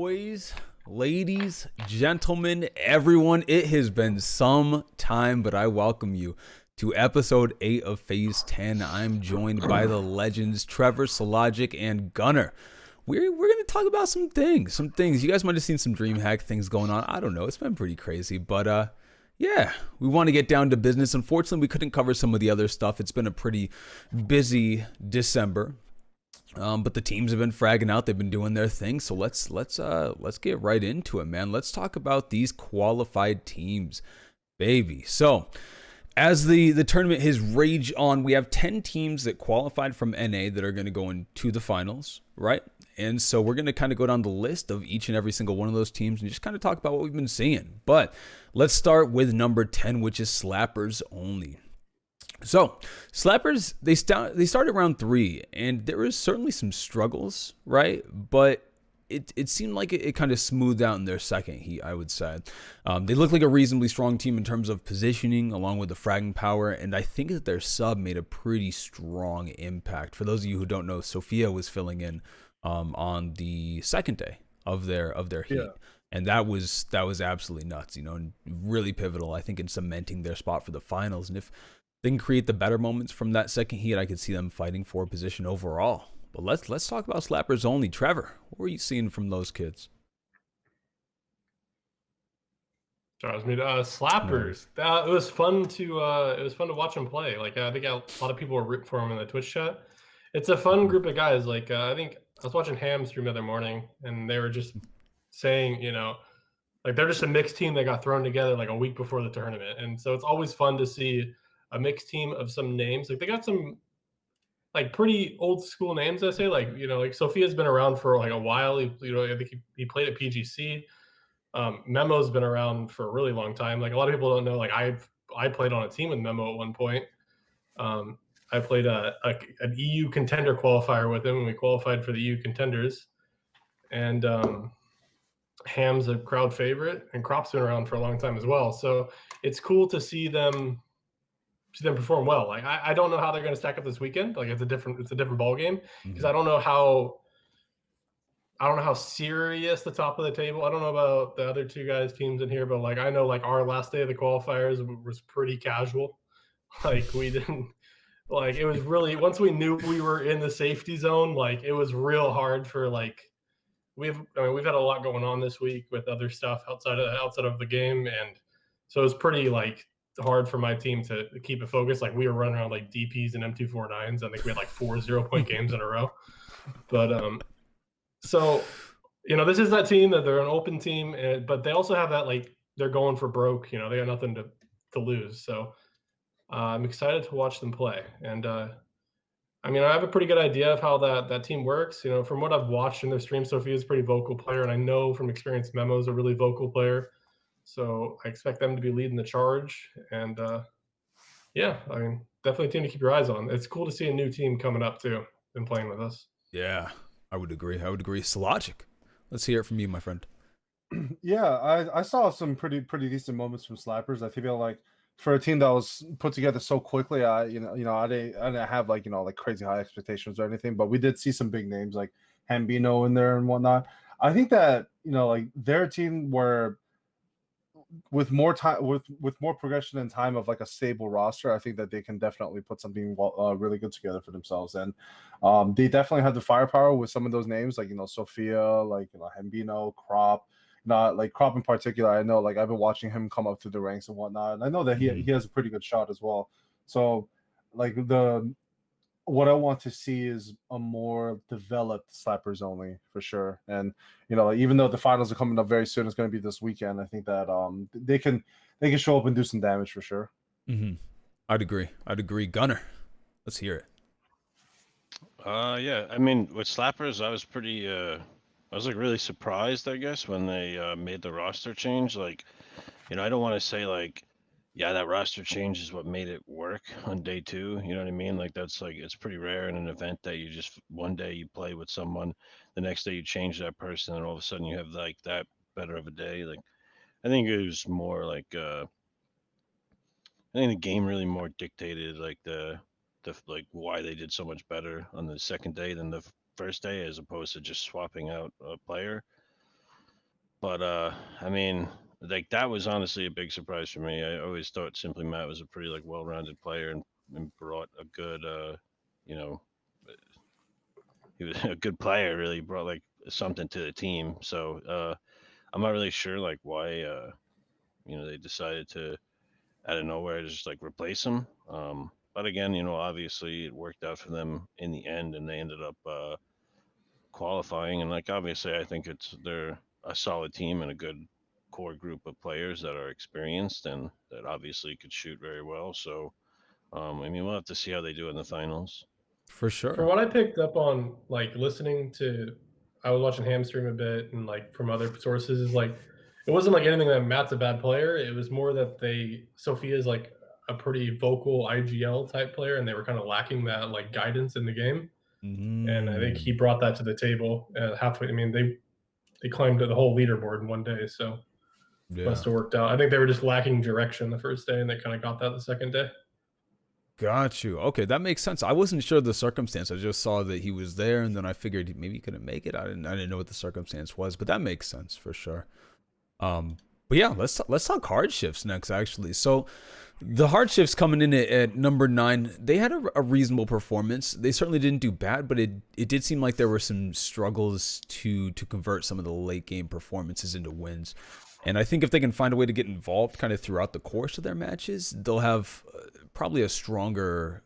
boys, ladies, gentlemen, everyone. It has been some time, but I welcome you to episode 8 of Phase 10. I'm joined by the legends Trevor, Syllogic, and Gunner. We're going to talk about some things. You guys might have seen some Dreamhack things going on. I don't know. It's been pretty crazy, but yeah, we want to get down to business. Unfortunately, we couldn't cover some of the other stuff. It's been a pretty busy December. But the teams have been fragging out. They've been doing their thing. So let's get right into it, man. Let's talk about these qualified teams, baby. So as the tournament has raged on, we have 10 teams that qualified from NA that are going to go into the finals, right? And so we're going to kind of go down the list of each and every single one of those teams and just kind of talk about what we've been seeing. But let's start with number 10, which is Slappers Only. So, Slappers, they started round 3, and there was certainly some struggles, right? But it seemed like it kind of smoothed out in their second heat, I would say. They looked like a reasonably strong team in terms of positioning, along with the fragging power, and I think that their sub made a pretty strong impact. For those of you who don't know, Sophia was filling in on the second day of their heat. Yeah. And that was absolutely nuts, and really pivotal, I think, in cementing their spot for the finals. And if they can create the better moments from that second heat, I could see them fighting for a position overall. But let's talk about Slappers Only. Trevor, what were you seeing from those kids? Slappers. It was fun to watch them play. Like I think a lot of people were rooting for them in the Twitch chat. It's a fun group of guys. Like I think I was watching Ham stream the other morning, and they were just saying, like they're just a mixed team that got thrown together like a week before the tournament, and so it's always fun to see a mixed team of some names. Like they got some like pretty old school names, I say, like, like Sophia's been around for like a while. I think he played at PGC. Memo's been around for a really long time. Like a lot of people don't know, like I played on a team with Memo at one point. I played an EU contender qualifier with him, and we qualified for the EU contenders. And Ham's a crowd favorite, and Crop's been around for a long time as well. So it's cool to see them perform well. Like I don't know how they're going to stack up this weekend. Like it's a different ball game because I don't know how serious the top of the table. I don't know about the other two guys' teams in here, but like I know like our last day of the qualifiers was pretty casual. Like we didn't like it was really once we knew we were in the safety zone. Like it was real hard for like we've had a lot going on this week with other stuff outside of the game, and so it was pretty like hard for my team to keep it focused. Like we were running around like DPs and M249s. I think we had like 4 0-point games in a row. But so this is that team that they're an open team, but they also have that like they're going for broke. They got nothing to lose. So I'm excited to watch them play. And I have a pretty good idea of how that team works. From what I've watched in their stream, Sophia's a pretty vocal player, and I know from experience Memo's a really vocal player. So I expect them to be leading the charge. And definitely a team to keep your eyes on. It's cool to see a new team coming up too and playing with us. Yeah, I would agree. Syllogic, let's hear it from you, my friend. Yeah, I saw some pretty decent moments from Slappers. I feel like for a team that was put together so quickly, I didn't have like like crazy high expectations or anything, but we did see some big names like Hambino in there and whatnot. I think that like their team were with more time with more progression and time of like a stable roster. I think that they can definitely put something really good together for themselves, and they definitely have the firepower with some of those names like Sophia, like Hambino, Crop. Not like Crop in particular. I know like I've been watching him come up through the ranks and whatnot, and I know that he has a pretty good shot as well. So like what I want to see is a more developed Slappers Only for sure. And even though the finals are coming up very soon, it's going to be this weekend. I think that they can show up and do some damage for sure. Mm-hmm. I'd agree. Gunner, let's hear it. Yeah. With Slappers, I was pretty. I was like really surprised, I guess, when they made the roster change. Like, I don't want to say like, yeah, that roster change is what made it work on day 2. You know what I mean? Like that's like it's pretty rare in an event that you just one day you play with someone, the next day you change that person, and all of a sudden you have like that better of a day. Like, I think it was more like I think the game really more dictated like the like why they did so much better on the second day than the first day, as opposed to just swapping out a player. But I mean, like that was honestly a big surprise for me. I always thought Simply Matt was a pretty like well-rounded player and brought a good, you know, he was a good player. Really brought like something to the team. So I'm not really sure like why they decided to out of nowhere just like replace him. But again, obviously it worked out for them in the end, and they ended up qualifying. And like obviously, I think they're a solid team and a good core group of players that are experienced and that obviously could shoot very well. So I mean, we'll have to see how they do in the finals. For From sure. what I picked up on, like listening to, I was watching Hamstream a bit, and like from other sources, is like it wasn't like anything that Matt's a bad player. It was more that Sophia's like a pretty vocal IGL type player, and they were kind of lacking that like guidance in the game. And I think he brought that to the table halfway. I mean, they climbed the whole leaderboard in one day, so must have worked out. I think they were just lacking direction the first day, and they kind of got that the second day. Got you. Okay, that makes sense. I wasn't sure of the circumstance. I just saw that he was there, and then I figured maybe he couldn't make it. I didn't know what the circumstance was, but that makes sense for sure. But yeah, let's talk Hardshifts next. Actually, so the Hardshifts coming in at number 9, they had a reasonable performance. They certainly didn't do bad, but it did seem like there were some struggles to convert some of the late game performances into wins. And I think if they can find a way to get involved kind of throughout the course of their matches, they'll have probably a stronger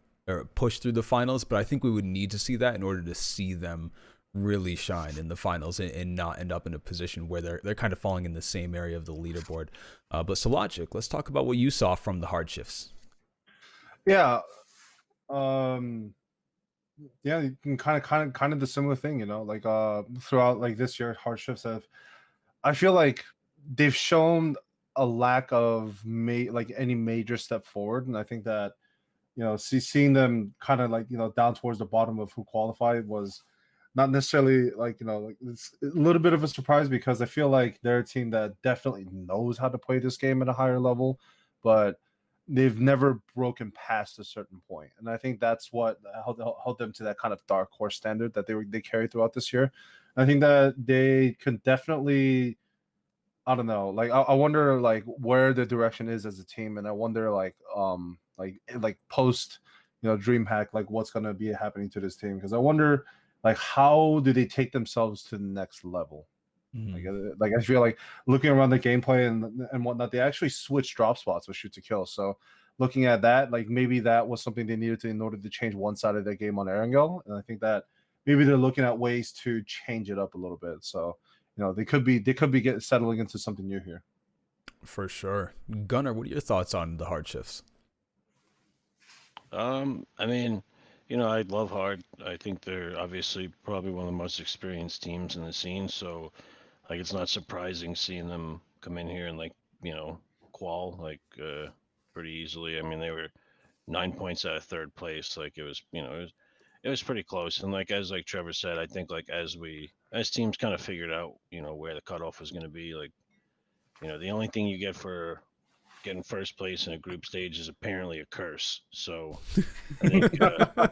push through the finals. But I think we would need to see that in order to see them really shine in the finals and not end up in a position where they're kind of falling in the same area of the leaderboard. But Syllogic, let's talk about what you saw from the Hardshifts. Yeah. Yeah, you can kind of the similar thing, like throughout like this year, Hardshifts I feel like they've shown a lack of any major step forward, and I think that seeing them kind of like down towards the bottom of who qualified was not necessarily like it's a little bit of a surprise, because I feel like they're a team that definitely knows how to play this game at a higher level, but they've never broken past a certain point, and I think that's what held them to that kind of dark horse standard that they carried throughout this year. I think that they can definitely, I don't know, like I wonder like where the direction is as a team, and I wonder like post Dreamhack, like what's gonna be happening to this team, because I wonder like how do they take themselves to the next level. Like I feel like looking around the gameplay and whatnot, they actually switched drop spots with shoot to kill. So looking at that, like maybe that was something they needed to in order to change one side of their game on Erangel, and I think that maybe they're looking at ways to change it up a little bit. So they could be settling into something new here. For sure. Gunner, what are your thoughts on the Hardshifts? I mean, I love Hard. I think they're obviously probably one of the most experienced teams in the scene. So, like, it's not surprising seeing them come in here and like, qual like pretty easily. I mean, they were 9 points out of third place. Like, it was pretty close. And like as like Trevor said, I think like as teams kind of figured out, where the cutoff was going to be, like, the only thing you get for getting first place in a group stage is apparently a curse. So I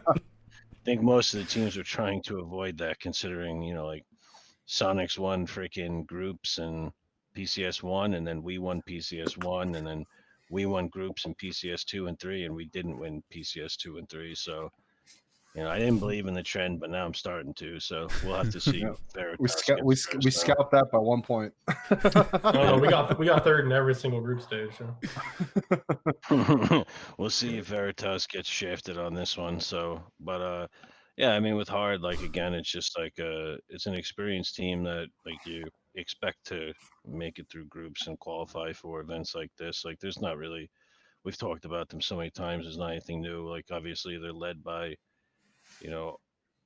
think most of the teams were trying to avoid that, considering like Soniqs won freaking groups and PCS 1, and then we won PCS 1, and then we won groups in PCS 2 and 3, and we didn't win PCS 2 and 3. So I didn't believe in the trend, but now I'm starting to. So we'll have to see. We scalped that by 1 point. No, we got third in every single group stage. So. We'll see if Veritas gets shafted on this one. So, but yeah, I mean, with Hard, like again, it's just like it's an experienced team that like you expect to make it through groups and qualify for events like this. Like, there's not really. We've talked about them so many times. There's not anything new. Like, obviously, they're led by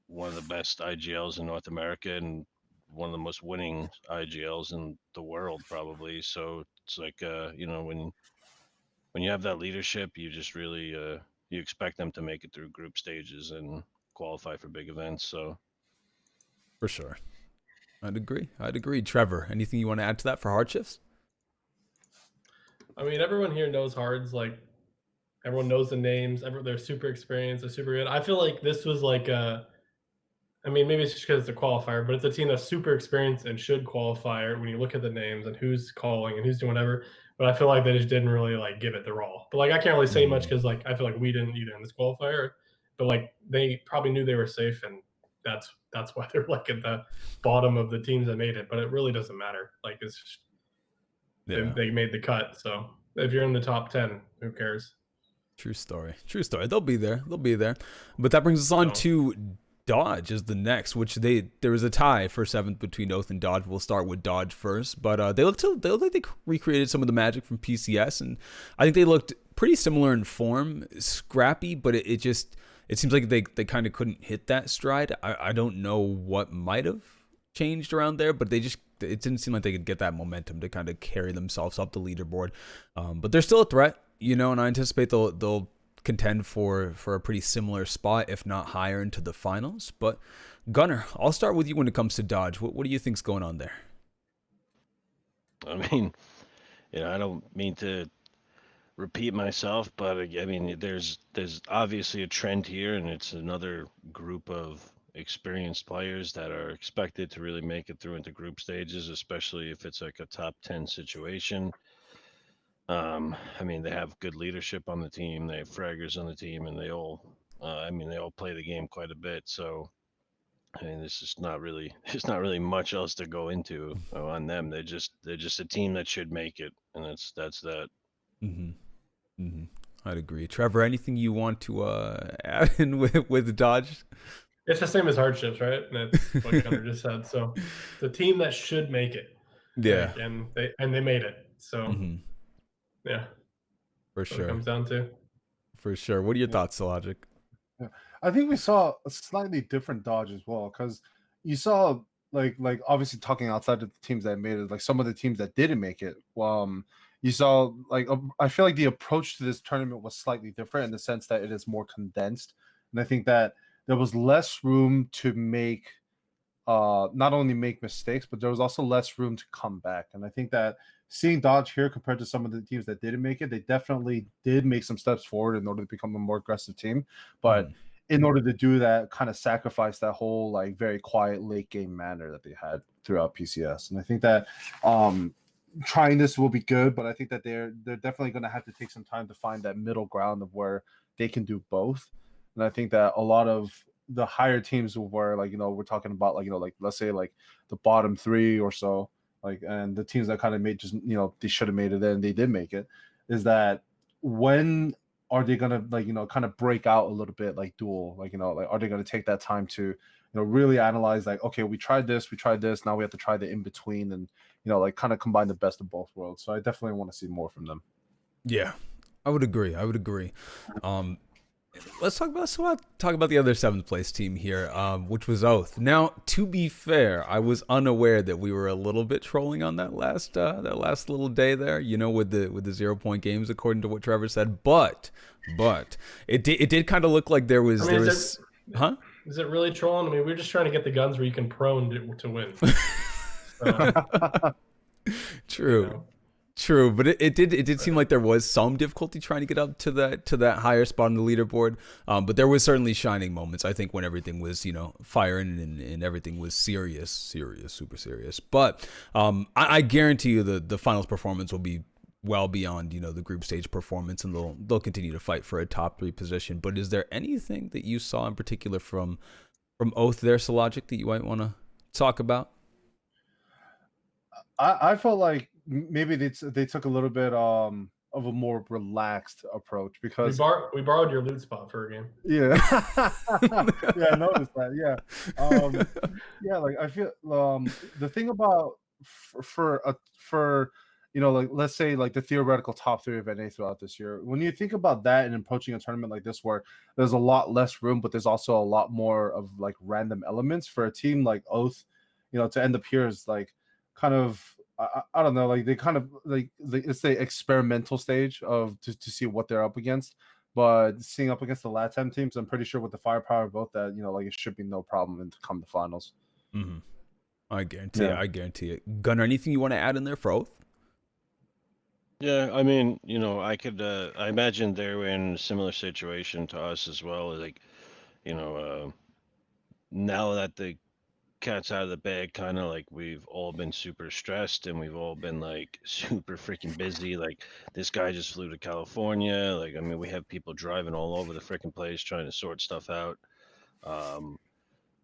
one of the best IGLs in North America and one of the most winning IGLs in the world, probably. So it's like, when you have that leadership, you just really you expect them to make it through group stages and qualify for big events. So for sure, I'd agree. Trevor, anything you want to add to that for Hardshifts? I mean, everyone here knows Hards. Like, everyone knows the names. They're super experienced. They're super good. I feel like this was like I mean, maybe it's just because it's a qualifier, but it's a team that's super experienced and should qualify when you look at the names and who's calling and who's doing whatever. But I feel like they just didn't really like give it their all. But like I can't really say much because like I feel like we didn't either in this qualifier. But like they probably knew they were safe, and that's why they're like at the bottom of the teams that made it. But it really doesn't matter. Like it's just, they made the cut. So if you're in the top 10, who cares? True story. True story. They'll be there. They'll be there. But that brings us on to Dodge is the next, which there was a tie for 7th between Oath and Dodge. We'll start with Dodge first, but they look like they recreated some of the magic from PCS, and I think they looked pretty similar in form, scrappy, but it seems like they kind of couldn't hit that stride. I don't know what might have changed around there, but it didn't seem like they could get that momentum to kind of carry themselves up the leaderboard. But they're still a threat, and I anticipate they'll contend for a pretty similar spot, if not higher, into the finals. But Gunner, I'll start with you when it comes to Dodge. What do you think's going on there? I mean, I don't mean to repeat myself, but I mean, there's obviously a trend here, and it's another group of experienced players that are expected to really make it through into group stages, especially if it's like a top 10 situation. I mean, they have good leadership on the team. They have fraggers on the team, and they all play the game quite a bit. So, I mean, there's not really much else to go into on them. They're just a team that should make it, and that's that. I'd agree. Trevor, anything you want to add in with Dodge? It's the same as Hardshifts, right? And that's what Gunner just said. So, the team that should make it. Yeah, like, and they made it. So. Yeah, for sure. It comes down to. For sure. What are your thoughts, Syllogic? Yeah. I think we saw a slightly different Dodge as well, because you saw like obviously talking outside of the teams that made it, like some of the teams that didn't make it. You saw like I feel like the approach to this tournament was slightly different in the sense that it is more condensed, and I think that there was less room to make not only make mistakes, but there was also less room to come back. And I think that seeing Dodge here compared to some of the teams that didn't make it, they definitely did make some steps forward in order to become a more aggressive team. But in order to do that, kind of sacrifice that whole like very quiet late game manner that they had throughout PCS. And I think that trying this will be good, but I think that they're definitely going to have to take some time to find that middle ground of where they can do both. And I think that a lot of the higher teams where like, we're talking about like, like let's say like the bottom 3 or so, like, and the teams that kind of made just, they should have made it and they did make it, is that when are they going to like, kind of break out a little bit like Duel, like, like are they going to take that time to, really analyze like, okay, we tried this, now we have to try the in between and, like kind of combine the best of both worlds. So I definitely want to see more from them. Yeah, I would agree. Let's talk about the other 7th place team here, which was Oath. Now, to be fair, I was unaware that we were a little bit trolling on that last little day there, with the 0 point games, according to what Trevor said. But it did kind of look like there was Is it really trolling? I mean, we're just trying to get the guns where you can prone to win. True. True, but it did seem like there was some difficulty trying to get up to that higher spot on the leaderboard. But there was certainly shining moments, I think, when everything was, firing and everything was serious, super serious. But I guarantee you the finals performance will be well beyond, the group stage performance, and they'll continue to fight for a top 3 position. But is there anything that you saw in particular from Oath there, Syllogic, that you might want to talk about? I felt like maybe they took a little bit of a more relaxed approach, because we borrowed your loot spot for a game. Yeah. Yeah, I noticed that. Yeah. Yeah, like I feel the thing about for like let's say like the theoretical top 3 of NA throughout this year, when you think about that and approaching a tournament like this where there's a lot less room, but there's also a lot more of like random elements, for a team like Oath, to end up here is like kind of I don't know, like they kind of like it's the experimental stage of to see what they're up against. But seeing up against the LATAM teams, I'm pretty sure with the firepower of both that, like it should be no problem to come to finals. Mm-hmm. I guarantee it. Gunner, anything you want to add in there for Oath? Yeah, I mean, I could I imagine they were in a similar situation to us as well. Like, now that the cat's out of the bag, kind of like we've all been super stressed and we've all been like super freaking busy. Like this guy just flew to California. Like, I mean, we have people driving all over the freaking place trying to sort stuff out.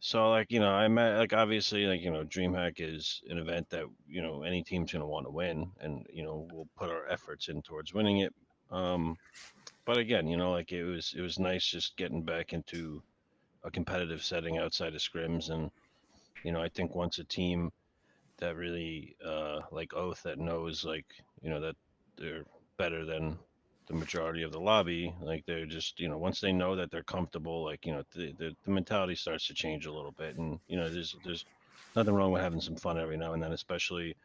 So like, I'm at, like, obviously, like, DreamHack is an event that, any team's going to want to win, and, we'll put our efforts in towards winning it. But again, like it was nice just getting back into a competitive setting outside of scrims. And, I think once a team that really, like Oath, that knows, like, that they're better than the majority of the lobby, like they're just, once they know that they're comfortable, like, the mentality starts to change a little bit. And, there's nothing wrong with having some fun every now and then, especially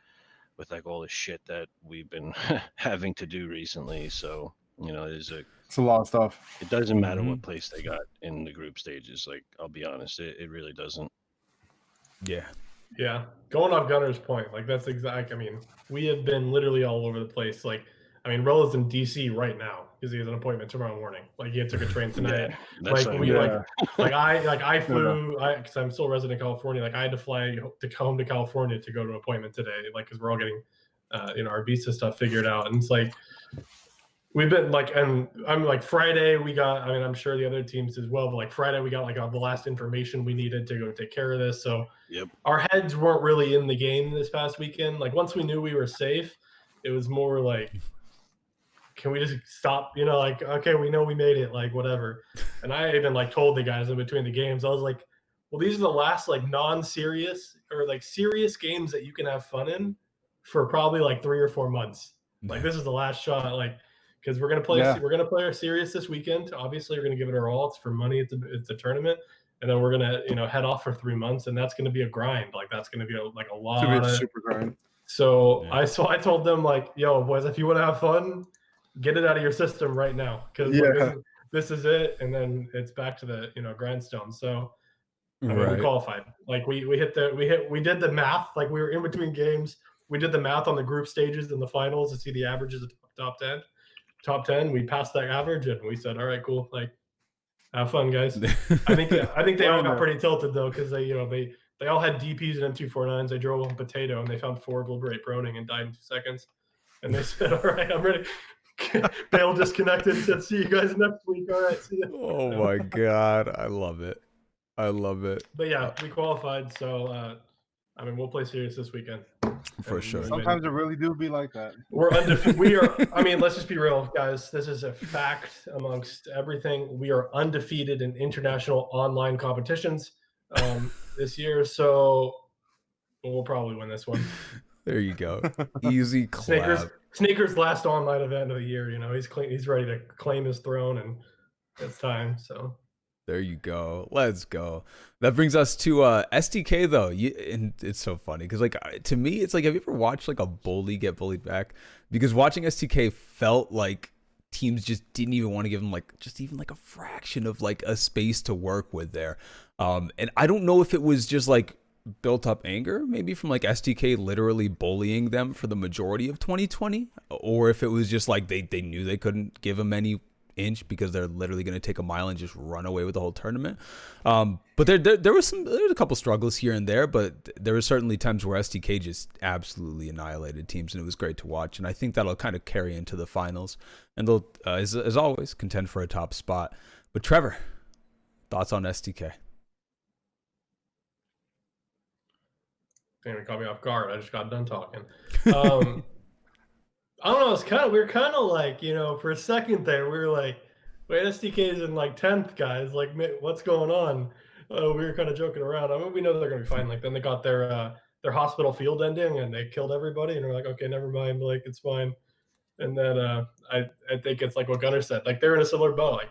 with like all the shit that we've been having to do recently. So, It's a lot of stuff. it doesn't matter what place they got in the group stages. Like, I'll be honest, it really doesn't. Yeah. Going off Gunner's point, like that's exact. I mean, we have been literally all over the place. Like, I mean, Rolla's in DC right now because he has an appointment tomorrow morning. Like, he took a train tonight. That's like, I flew, because I'm still a resident of California. Like, I had to fly home to California to go to an appointment today. Like, because we're all getting, our visa stuff figured out. And it's like, we've been like, and I'm like Friday we got, I mean, I'm sure the other teams as well, but like Friday we got like the last information we needed to go take care of this. So our heads weren't really in the game this past weekend. Like, once we knew we were safe, it was more like, can we just stop? Like, okay, we know we made it, like whatever. And I even like told the guys in between the games, I was like, well, these are the last like non-serious or like serious games that you can have fun in for probably like 3 or 4 months. Like, this is the last shot. Like, because we're gonna play our serious this weekend. Obviously, we're gonna give it our all. It's for money. It's a tournament, and then we're gonna head off for 3 months, and that's gonna be a grind. Like, that's gonna be a lot of super grind. So I told them, like, yo, boys, if you want to have fun, get it out of your system right now, because this is it, and then it's back to the grindstone. So I mean, we qualified. Like, we did the math. Like, we were in between games. We did the math on the group stages and the finals to see the averages of top 10. Top 10, we passed that average, and we said, all right, cool, like, have fun, guys. I think they all got pretty tilted though, because they all had DPs and M249s. They drove on potato, and they found 4 Global proning and died in 2 seconds. And they said, all right, I'm ready. Bale disconnected, said, see you guys next week. All right, see you. Oh my god, I love it. But yeah, we qualified, so I mean, we'll play serious this weekend. For sure. Sometimes it really do be like that. We're undefeated. We are. I mean, let's just be real, guys. This is a fact amongst everything. We are undefeated in international online competitions this year, so we'll probably win this one. There you go. Easy clap. Sneaker's last online event of the year. He's clean. He's ready to claim his throne, and it's time. So. There you go. Let's go. That brings us to STK though. And it's so funny because, like, to me, it's like, have you ever watched like a bully get bullied back? Because watching STK felt like teams just didn't even want to give them like just even like a fraction of like a space to work with there. And I don't know if it was just like built up anger maybe from like STK literally bullying them for the majority of 2020, or if it was just like they knew they couldn't give them any inch because they're literally going to take a mile and just run away with the whole tournament. But there was a couple struggles here and there, but there were certainly times where STK just absolutely annihilated teams, and it was great to watch. And I think that'll kind of carry into the finals, and they'll as always contend for a top spot. But Trevor, thoughts on STK? Damn, you caught me off guard. I just got done talking. I don't know. We were kind of like, for a second there, we were like, wait, STK is in like 10th, guys. Like, what's going on? We were kind of joking around. I mean, we know they're going to be fine. Like, then they got their hospital field ending, and they killed everybody. And we're like, okay, never mind. Like, it's fine. And then I think it's like what Gunner said. Like, they're in a similar boat. Like,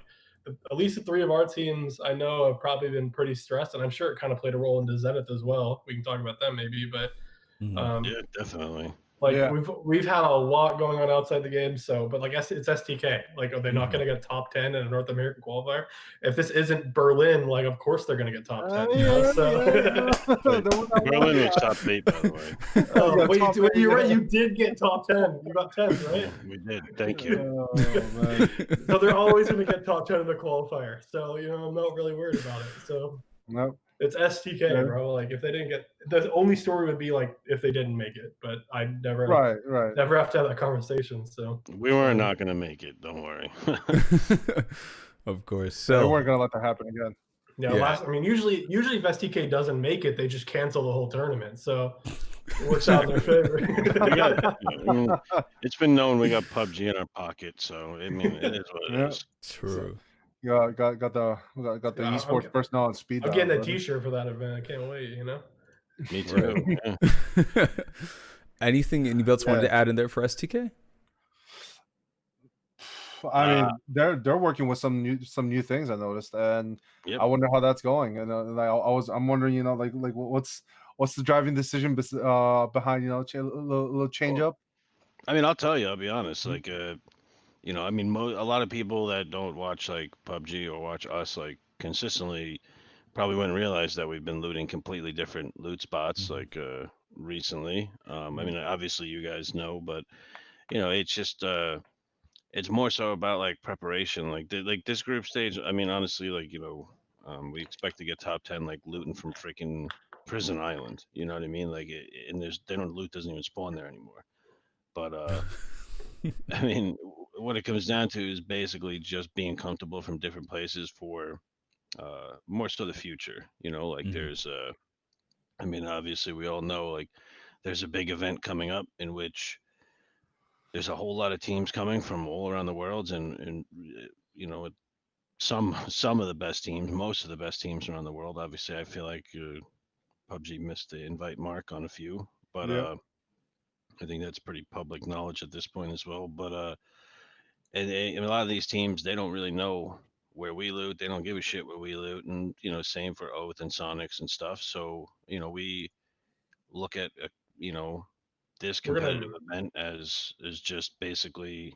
at least the 3 of our teams I know have probably been pretty stressed, and I'm sure it kind of played a role into Zenith as well. We can talk about them maybe, but yeah, definitely. Like, we've had a lot going on outside the game, but like it's STK. Like, are they not going to get top 10 in a North American qualifier? If this isn't Berlin, like, of course they're going to get top 10. Berlin was top 8, by the way. Wait, you're right. You did get top 10. You got 10, right? We did. Thank you. So they're always going to get top 10 in the qualifier. So I'm not really worried about it. So nope. It's STK, bro. Like if they didn't get, the only story would be like if they didn't make it, but I never never have to have that conversation. So we were not gonna make it. Don't worry. Of course. They So weren't gonna let that happen again. Yeah, I mean, usually if STK doesn't make it, they just cancel the whole tournament. So it works out in their favor. I mean, it's been known we got PUBG in our pocket, so I mean, it is what it is. True. Yeah, got the esports personnel on speed I'm dial. getting a T-shirt for that event. I can't wait. You know. Me too. Yeah. Anything anybody else wanted to add in there for STK? I mean, they're working with some new things I noticed, and I wonder how that's going. And I'm wondering, like what's the driving decision behind little change up. I mean, I'll tell you. I'll be honest. Like, I mean, a lot of people that don't watch like PUBG or watch us like consistently probably wouldn't realize that we've been looting completely different loot spots like recently. I mean, obviously you guys know, but it's just it's more so about like preparation. Like this group stage. I mean, honestly, like we expect to get top 10 like looting from freaking Prison Island. You know what I mean? Like, and loot doesn't even spawn there anymore. But I mean, what it comes down to is basically just being comfortable from different places for more so the future. Like there's I mean, obviously we all know like there's a big event coming up in which there's a whole lot of teams coming from all around the world, and some of the best teams, most of the best teams around the world. Obviously, I feel like PUBG missed the invite mark on a few, but I think that's pretty public knowledge at this point as well. But and a lot of these teams, they don't really know where we loot. They don't give a shit where we loot, and same for Oath and Soniqs and stuff. So we look at this competitive event as just basically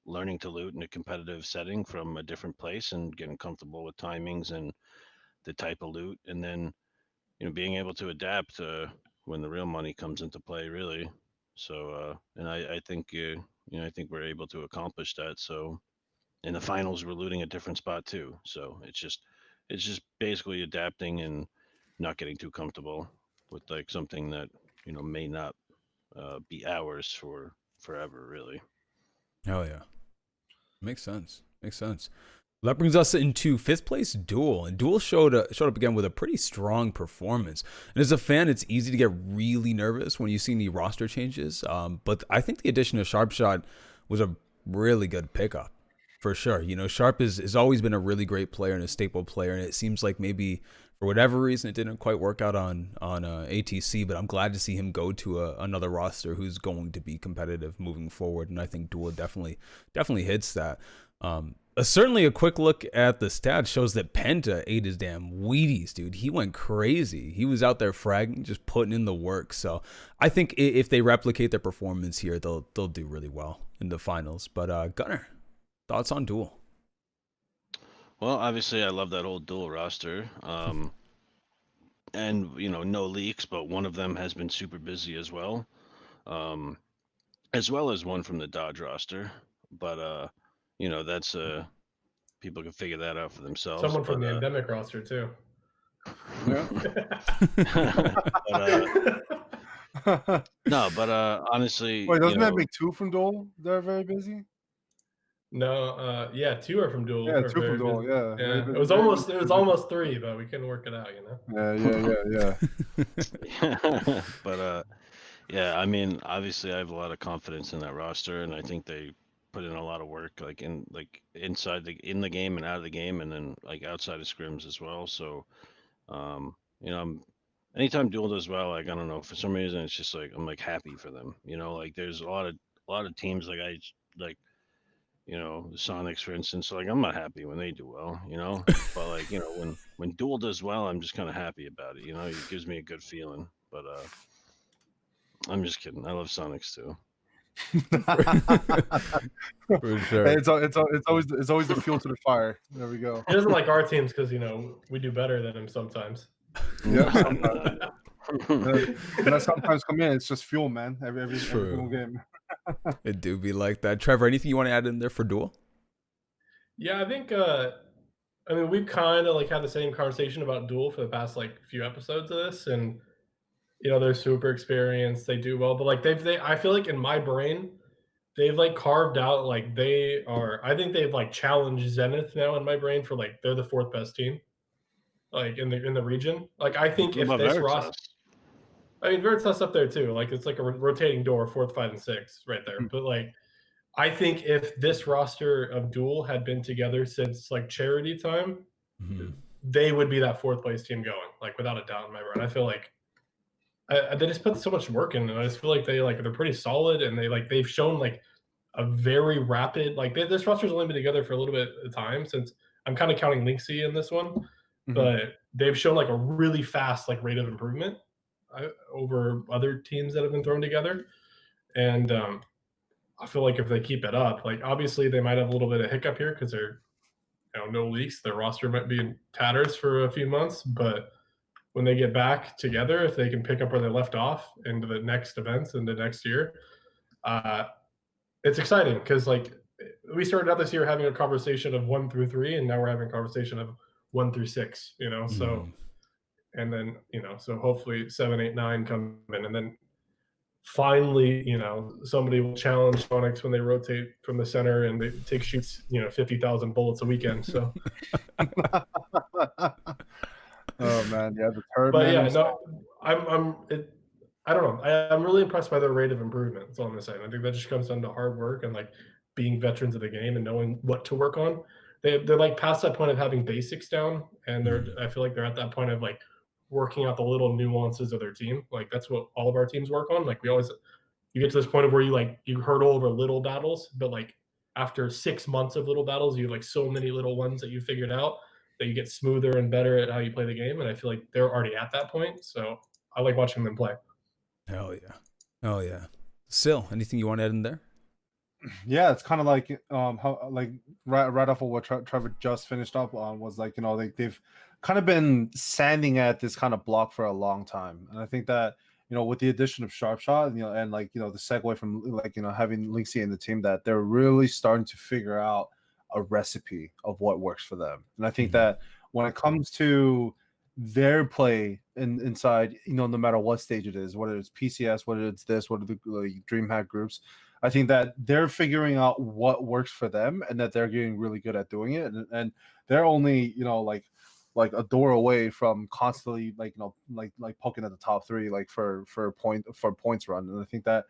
learning to loot in a competitive setting from a different place and getting comfortable with timings and the type of loot, and then being able to adapt when the real money comes into play, really. So and I think I think we're able to accomplish that. So in the finals, we're looting a different spot too. So it's just basically adapting and not getting too comfortable with like something that may not be ours for forever, really. Hell yeah, makes sense. That brings us into 5th place, Duel. And Duel showed up again with a pretty strong performance. And as a fan, it's easy to get really nervous when you see any roster changes. But I think the addition of Sharpshot was a really good pickup, for sure. Sharp has always been a really great player and a staple player. And it seems like maybe for whatever reason, it didn't quite work out on ATC. But I'm glad to see him go to another roster who's going to be competitive moving forward. And I think Duel definitely hits that. Certainly a quick look at the stats shows that Penta ate his damn Wheaties, dude. He went crazy. He was out there fragging, just putting in the work. So I think if they replicate their performance here, they'll do really well in the finals. But Gunner, thoughts on Duel? Well, obviously I love that old Duel roster. And no leaks, but one of them has been super busy as well. As well as one from the Dodge roster. But that's people can figure that out for themselves. Someone from the endemic roster too. Yeah. No, but honestly, wait, doesn't that make 2 from Duel? They're very busy. No, yeah, 2 are from Duel. Yeah, 2 from Duel. Yeah. It was almost 3, but we couldn't work it out. Yeah. But yeah, I mean, obviously, I have a lot of confidence in that roster, and I think they put in a lot of work, like inside in the game and out of the game, and then like outside of scrims as well. So, anytime Duel does well, like I don't know, for some reason, it's just like I'm like happy for them. Like there's a lot of teams like the Soniqs, for instance. So, like I'm not happy when they do well, but like when Duel does well, I'm just kind of happy about it. It gives me a good feeling. But I'm just kidding. I love Soniqs too. For sure. It's always the fuel to the fire. There we go. He doesn't like our teams because we do better than him sometimes. Yeah, sometimes. And I sometimes come in. It's just fuel, man. Every single game. It do be like that. Trevor, anything you want to add in there for Duel? Yeah, I think I mean, we've kind of like had the same conversation about Duel for the past like few episodes of this, and they're super experienced, they do well, but like I feel like in my brain, they've like carved out like I think they've like challenged Zenith now in my brain for like they're the fourth best team like in the region. Like I think What if about this Veritas? roster, I mean Veritas up there too. Like it's like a rotating door, fourth, 5, and 6 right there. But like I think if this roster of Duel had been together since like charity time, they would be that fourth place team going, like without a doubt in my brain. I feel like they just put so much work in, and I just feel like they're pretty solid, and they've shown like a very rapid this roster's only been together for a little bit of time since I'm kind of counting Linksy in this one, but they've shown like a really fast like rate of improvement over other teams that have been thrown together, and I feel like if they keep it up, like obviously they might have a little bit of hiccup here because they're no leaks, their roster might be in tatters for a few months, but when they get back together, if they can pick up where they left off into the next events in the next year, it's exciting because like we started out this year having a conversation of 1 through 3, and now we're having a conversation of 1 through 6. So and then so hopefully 7, 8, 9 come in, and then finally somebody will challenge Soniqs when they rotate from the center and they take shoots 50,000 bullets a weekend. So. Oh man, yeah, the third. But yeah, no, I don't know. I'm really impressed by their rate of improvement. That's all I'm gonna say. I think that just comes down to hard work and like being veterans of the game and knowing what to work on. They're like past that point of having basics down, and I feel like they're at that point of like working out the little nuances of their team. Like that's what all of our teams work on. Like you get to this point of where you hurdle over little battles, but like after 6 months of little battles, you have like so many little ones that you figured out that you get smoother and better at how you play the game. And I feel like they're already at that point. So I like watching them play. Hell yeah. Oh yeah. Syl, anything you want to add in there? Yeah, it's kind of like how like right off of what Trevor just finished up on was like they've kind of been sanding at this kind of block for a long time, and I think that with the addition of Sharpshot, and like the segue from like having Linksy in the team, that they're really starting to figure out a recipe of what works for them. And I think that when it comes to their play inside, no matter what stage it is, whether it's PCS, whether it's this, whether the Dreamhack groups, I think that they're figuring out what works for them, and that they're getting really good at doing it. And they're only like a door away from constantly like poking at the top 3 like for points run. And I think that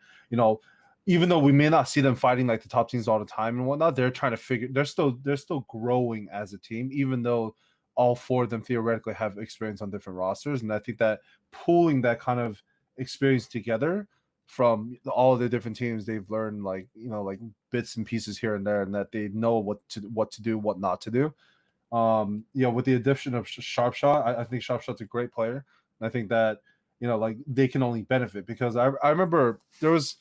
even though we may not see them fighting like the top teams all the time and whatnot, they're trying to figure. They're still growing as a team, even though all 4 of them theoretically have experience on different rosters. And I think that pooling that kind of experience together from all of the different teams, they've learned like bits and pieces here and there, and that they know what to do, what not to do. With the addition of Sharpshot, I think Sharpshot's a great player, and I think that like they can only benefit, because I remember there was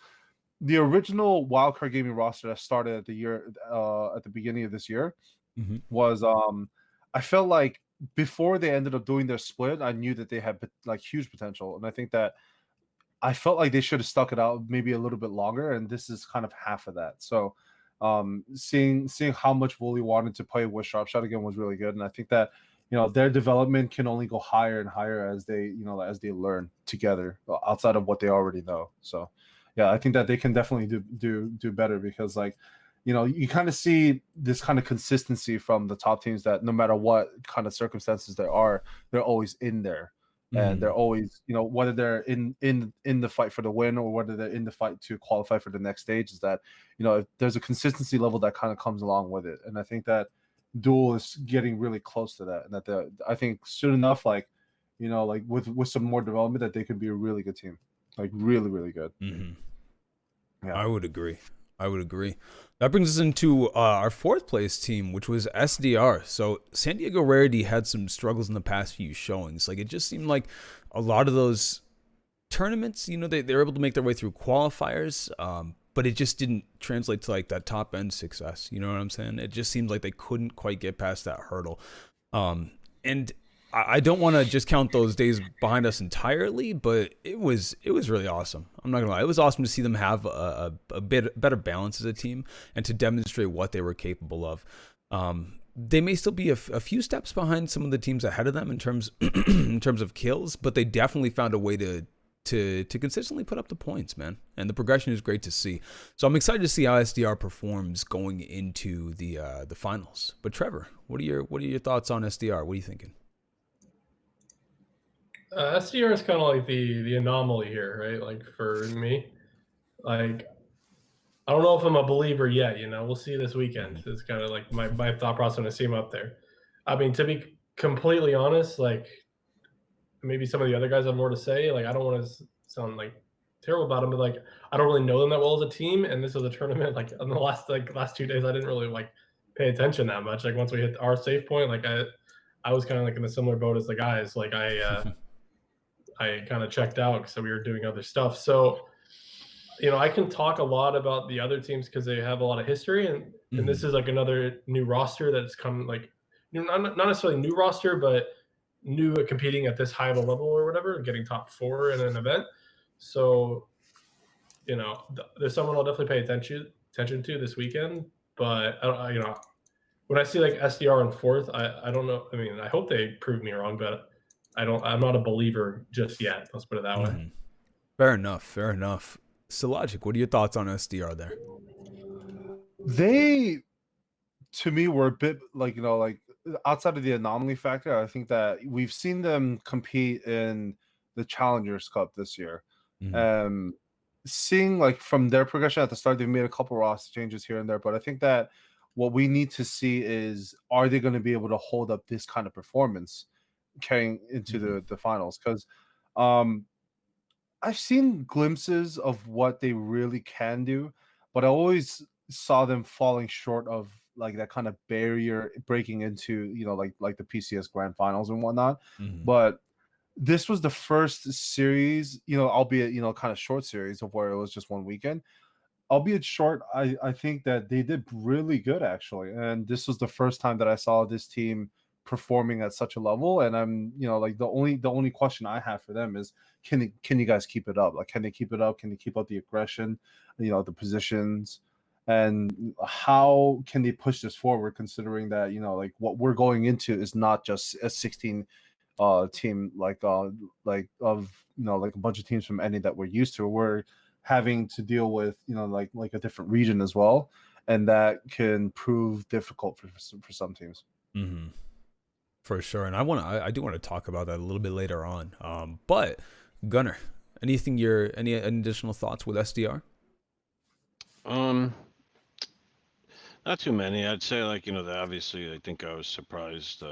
the original Wildcard Gaming roster that started at the beginning of this year was I felt like before they ended up doing their split, I knew that they had like huge potential, and I think that I felt like they should have stuck it out maybe a little bit longer, and this is kind of half of that. So seeing how much Wooly wanted to play with Sharpshot again was really good, and I think that their development can only go higher and higher as they as they learn together outside of what they already know. So yeah, I think that they can definitely do better, because like you kind of see this kind of consistency from the top teams, that no matter what kind of circumstances there are, they're always in there. And they're always, whether they're in the fight for the win or whether they're in the fight to qualify for the next stage, is that, if there's a consistency level that kind of comes along with it. And I think that Duel is getting really close to that. And that I think soon enough, like with some more development, that they could be a really good team, like really, really good. Yeah. I would agree. That brings us into our 4th place team, which was SDR. So San Diego Rarity had some struggles in the past few showings. Like it just seemed like a lot of those tournaments, they were able to make their way through qualifiers, but it just didn't translate to like that top end success. You know what I'm saying? It just seemed like they couldn't quite get past that hurdle. And I don't want to just count those days behind us entirely, but it was really awesome. I'm not gonna lie, it was awesome to see them have a bit better balance as a team and to demonstrate what they were capable of. they may still be a few steps behind some of the teams ahead of them in terms in terms of kills, but they definitely found a way to consistently put up the points, man. And the progression is great to see. So I'm excited to see how SDR performs going into the finals. But Trevor, what are your thoughts on SDR? What are you thinking? SDR is kind of like the anomaly here, right? Like for me, like I don't know if I'm a believer yet. We'll see this weekend. It's kind of like my thought process when I see him up there. I mean, to be completely honest, like maybe some of the other guys have more to say. Like I don't want to sound like terrible about them, but like I don't really know them that well as a team. And this was a tournament. Like in the last 2 days, I didn't really like pay attention that much. Like once we hit our safe point, like I was kind of like in a similar boat as the guys. Like I kind of checked out because we were doing other stuff. So I can talk a lot about the other teams because they have a lot of history, and this is like another new roster that's come, like not necessarily new roster, but new at competing at this high of a level or whatever, and getting top 4 in an event. So there's someone I'll definitely pay attention to this weekend. But when I see like SDR in 4th, I don't know. I mean, I hope they prove me wrong, but I'm not a believer just yet. Let's put it that way. Fair enough. Syllogic, what are your thoughts on SDR there? They, to me, were a bit like outside of the anomaly factor. I think that we've seen them compete in the Challengers Cup this year. Seeing like from their progression at the start, they've made a couple roster changes here and there, but I think that what we need to see is, are they going to be able to hold up this kind of performance carrying into the finals? Because I've seen glimpses of what they really can do, but I always saw them falling short of like that kind of barrier breaking into like the PCS Grand Finals and whatnot. But this was the first series, albeit kind of short series of where it was just one weekend. Albeit short, I think that they did really good actually, and this was the first time that I saw this team performing at such a level. And I'm like the only question I have for them is, can you guys keep it up? Like, can they keep it up? Can they keep up the aggression, the positions, and how can they push this forward, considering that like what we're going into is not just a 16 team like of like a bunch of teams from any that we're used to. We're having to deal with like a different region as well, and that can prove difficult for some teams. For sure. And I do want to talk about that a little bit later on. But Gunner, any additional thoughts with SDR? Not too many. I'd say obviously I think I was surprised.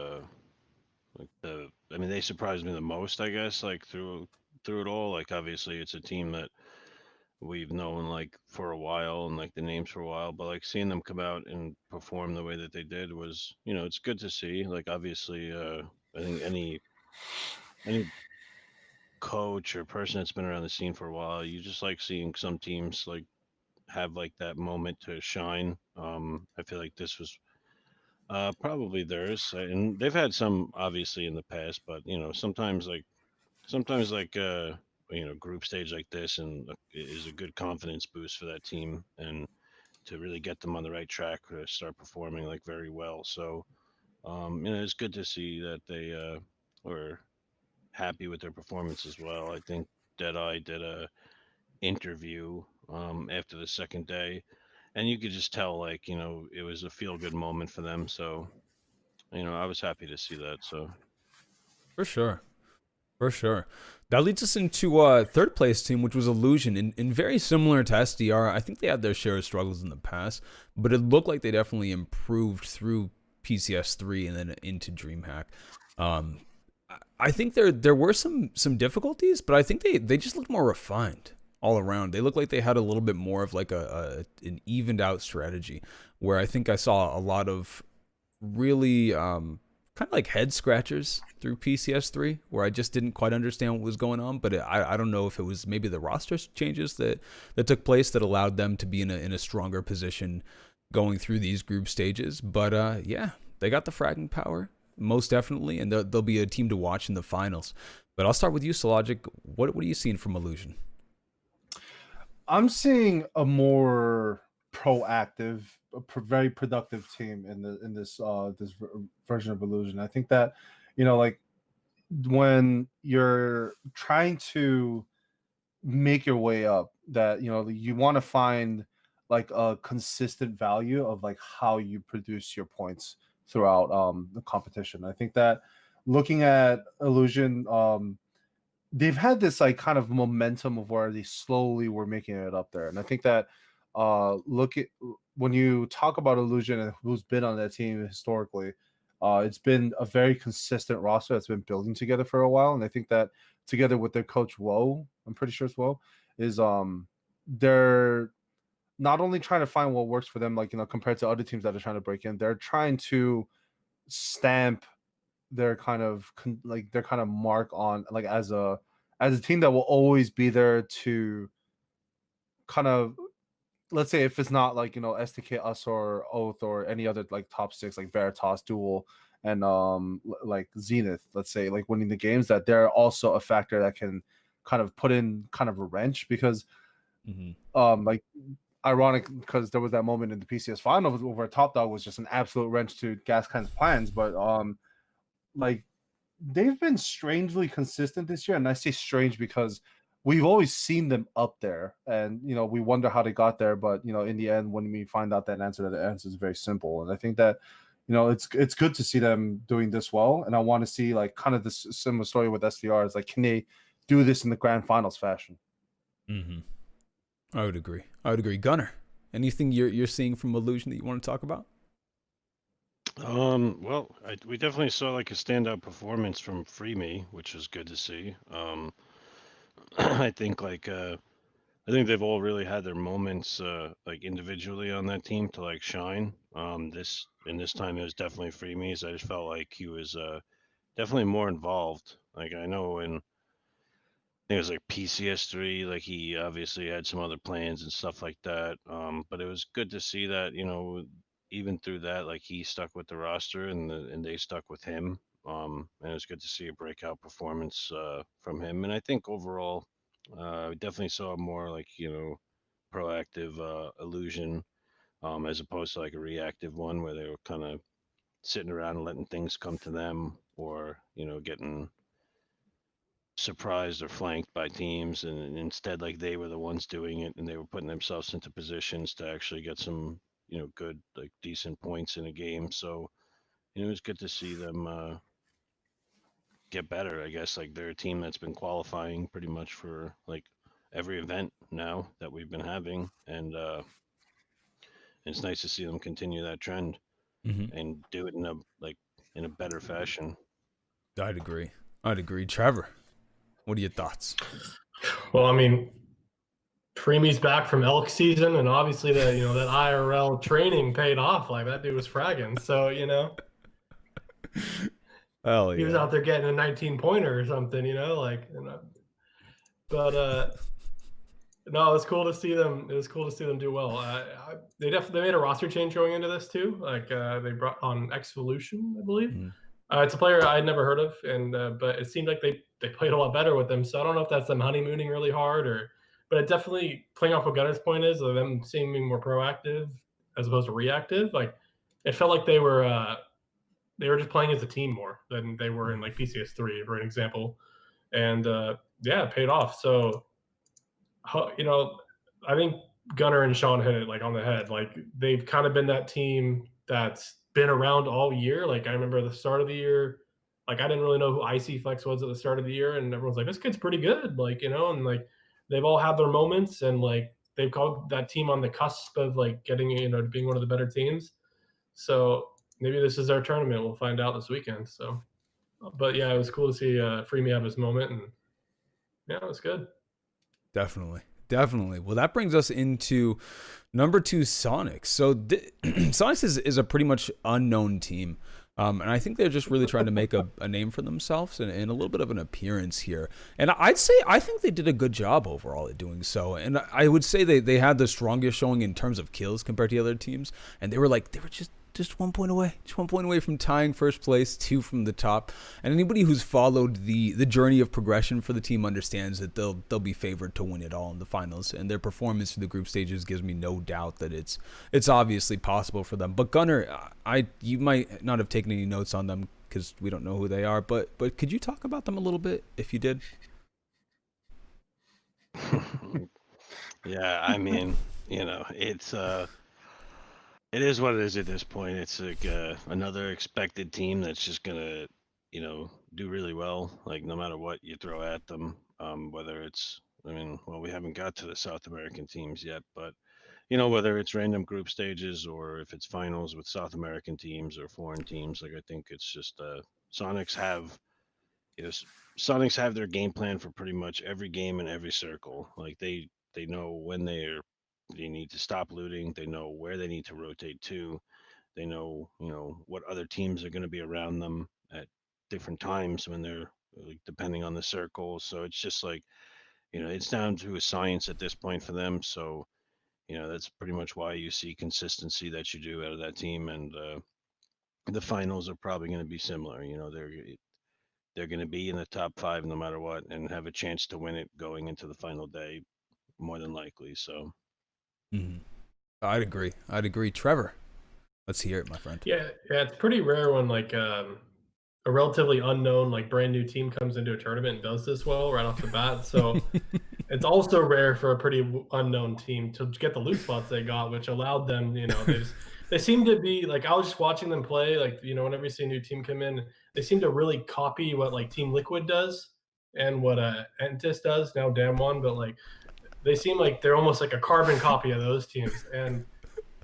They surprised me the most, I guess, like through it all. Like obviously it's a team that we've known like for a while and like the names for a while, but like seeing them come out and perform the way that they did was, it's good to see. Like obviously I think any coach or person that's been around the scene for a while, you just like seeing some teams like have like that moment to shine. I feel like this was probably theirs, and they've had some obviously in the past, but sometimes group stage like this and is a good confidence boost for that team, and to really get them on the right track to start performing like very well. So it's good to see that they were happy with their performance as well. I think Deadeye did a interview after the second day, and you could just tell like it was a feel good moment for them. So I was happy to see that. So for sure. That leads us into third place team, which was Illusion, and very similar to SDR. I think they had their share of struggles in the past, but it looked like they definitely improved through PCS 3 and then into Dreamhack. I think there were some difficulties, but I think they just looked more refined all around. They looked like they had a little bit more of like an evened out strategy, where I think I saw a lot of really kind of like head scratchers through PCS 3, where I just didn't quite understand what was going on. But I don't know if it was maybe the roster changes that took place that allowed them to be in a stronger position going through these group stages. But yeah, they got the fragging power, most definitely, and they'll be a team to watch in the finals. But I'll start with you, Syllogic. What are you seeing from Illusion? I'm seeing a more proactive very productive team in this version of Illusion. I think that, like when you're trying to make your way up, that you want to find like a consistent value of like how you produce your points throughout the competition. I think that looking at Illusion, they've had this like kind of momentum of where they slowly were making it up there, and I think that when you talk about Illusion and who's been on that team historically, it's been a very consistent roster that's been building together for a while, and I think that together with their coach Woe, I'm pretty sure it's Woe, is they're not only trying to find what works for them, like compared to other teams that are trying to break in, they're trying to stamp their kind of mark on, like, as a team that will always be there to kind of, let's say, if it's not like STK, us, or Oath, or any other like top 6 like Veritas, Duel, and like Zenith, let's say, like winning the games, that they're also a factor that can kind of put in kind of a wrench, because like, ironic, because there was that moment in the PCS finals where Top Dog was just an absolute wrench to Gaskind's plans, but like, they've been strangely consistent this year, and I say strange because we've always seen them up there, and we wonder how they got there, but in the end, when we find out that answer is very simple, and I think that it's good to see them doing this well, and I want to see like kind of this similar story with SDR. Is like, can they do this in the grand finals fashion? I would agree. Gunner, anything you're seeing from Illusion that you want to talk about? Well, we definitely saw like a standout performance from Free Me, which was good to see. I think they've all really had their moments like individually on that team to like shine. This time it was definitely Free Me. So I just felt like he was definitely more involved. Like, I know in, I think it was like PCS3, like he obviously had some other plans and stuff like that. But it was good to see that, even through that, like, he stuck with the roster, and they stuck with him. And it was good to see a breakout performance from him. And I think overall, we definitely saw a more like, proactive Illusion, as opposed to like a reactive one where they were kind of sitting around and letting things come to them, or getting surprised or flanked by teams, and instead, like, they were the ones doing it, and they were putting themselves into positions to actually get some good, like, decent points in a game. So it was good to see them get better. I guess, like, they're a team that's been qualifying pretty much for like every event now that we've been having, and it's nice to see them continue that trend and do it in a better fashion. I'd agree. Trevor, what are your thoughts? Well, I mean, Freemy's back from elk season, and obviously that that IRL training paid off. Like, that dude was fragging. So Hell yeah. He was out there getting a 19-pointer or something. But no, it was cool to see them. It was cool to see them do well. They made a roster change going into this too. Like, they brought on Xvolution, I believe. It's a player I'd never heard of, and but it seemed like they played a lot better with them. So I don't know if that's them honeymooning really hard, but it definitely, playing off what Gunner's point is, of them seeming more proactive as opposed to reactive. Like, it felt like they were just playing as a team more than they were in like PCS3, for an example. And yeah, it paid off. So I think Gunner and Sean hit it like on the head. Like, they've kind of been that team that's been around all year. Like, I remember the start of the year, like, I didn't really know who Icy Flex was at the start of the year, and everyone's like, this kid's pretty good, like, and like, they've all had their moments, and like, they've called that team on the cusp of like getting being one of the better teams. So maybe this is our tournament. We'll find out this weekend. So, but yeah, it was cool to see Freemy have his moment, and yeah, it was good. Definitely. Well, that brings us into number 2, Soniqs. So Soniqs is a pretty much unknown team. And I think they're just really trying to make a name for themselves and a little bit of an appearance here. And I think they did a good job overall at doing so. And I would say they had the strongest showing in terms of kills compared to the other teams. And they were just 1 point away. Just 1 point away from tying first place, 2 from the top. And anybody who's followed the journey of progression for the team understands that they'll be favored to win it all in the finals. And their performance through the group stages gives me no doubt that it's obviously possible for them. But Gunner, you might not have taken any notes on them because we don't know who they are. But could you talk about them a little bit if you did? Yeah, I mean, it is what it is at this point. It's like another expected team that's just gonna, do really well. Like no matter what you throw at them, whether it's, we haven't got to the South American teams yet, but whether it's random group stages or if it's finals with South American teams or foreign teams, like I think it's just Soniqs have, Soniqs have their game plan for pretty much every game and every circle. Like they know when they need to stop looting. They know where they need to rotate to. They know, what other teams are going to be around them at different times when they're like, depending on the circle. So it's just like, it's down to a science at this point for them. So, that's pretty much why you see consistency that you do out of that team. And the finals are probably going to be similar. They're going to be in the top 5 no matter what and have a chance to win it going into the final day more than likely. So. Mm-hmm. I'd agree. Trevor, let's hear it, my friend. Yeah, it's pretty rare when like a relatively unknown, like brand new team comes into a tournament and does this well right off the bat. So it's also rare for a pretty unknown team to get the loot spots they got, which allowed them, they seem to be like, I was just watching them play, like, whenever you see a new team come in, they seem to really copy what like Team Liquid does and what Entis does, now Damwon, but like they seem like they're almost like a carbon copy of those teams. And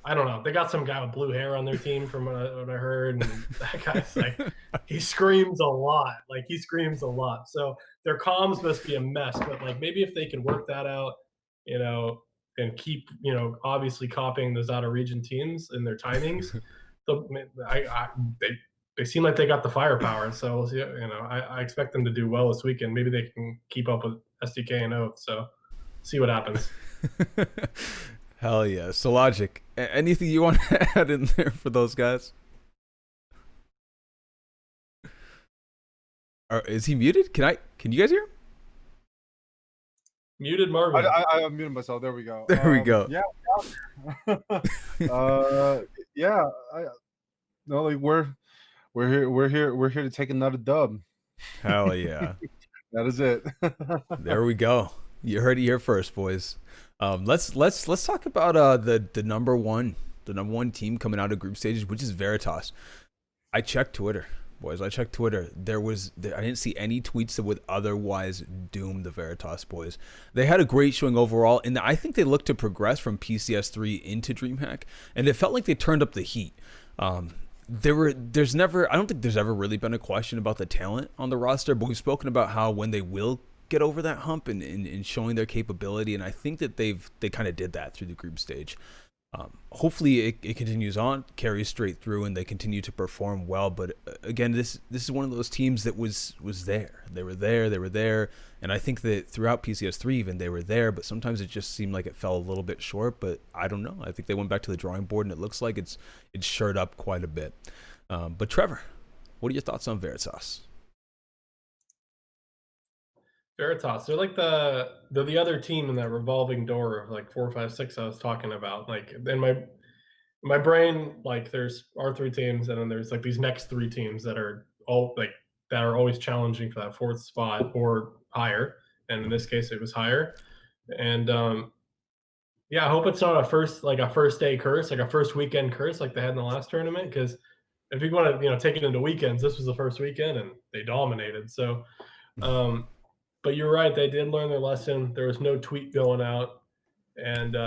I don't know, they got some guy with blue hair on their team from what I heard, and that guy's like, he screams a lot. So their comms must be a mess, but like maybe if they could work that out, and keep, obviously copying those out of region teams and their timings, they seem like they got the firepower. So I expect them to do well this weekend. Maybe they can keep up with SDK and Oath. So see what happens. Hell yeah. Syllogic, anything you want to add in there for those guys? Or is he muted? Can you guys hear him? Muted Marvin. I muted myself. There we go. There we go. Yeah. Yeah. Like we're here to take another dub. Hell yeah. That is it. There we go. You heard it here first, boys. Let's talk about the number one team coming out of group stages, which is Veritas. I checked Twitter, boys. I didn't see any tweets that would otherwise doom the Veritas boys. They had a great showing overall, and I think they looked to progress from PCS3 into Dreamhack, and it felt like they turned up the heat. I don't think there's ever really been a question about the talent on the roster, but we've spoken about how when they will get over that hump and showing their capability, and I think that they kind of did that through the group stage. Hopefully it continues on, carries straight through, and they continue to perform well. But again, this is one of those teams that was there. They were there, and I think that throughout PCS3 even they were there, but sometimes it just seemed like it fell a little bit short. But I don't know. I think they went back to the drawing board, and it looks like it's shored up quite a bit. But Trevor, what are your thoughts on Veritas? Veritas, they're like they're the other team in that revolving door of like 4, 5, 6 I was talking about. Like in my brain, like there's our 3 teams, and then there's like these next 3 teams that are always challenging for that 4th spot or higher. And in this case, it was higher. And yeah, I hope it's not a first day curse, like a first weekend curse, like they had in the last tournament. Because if you want to take it into weekends, this was the first weekend and they dominated. So. But you're right, they did learn their lesson. There was no tweet going out, and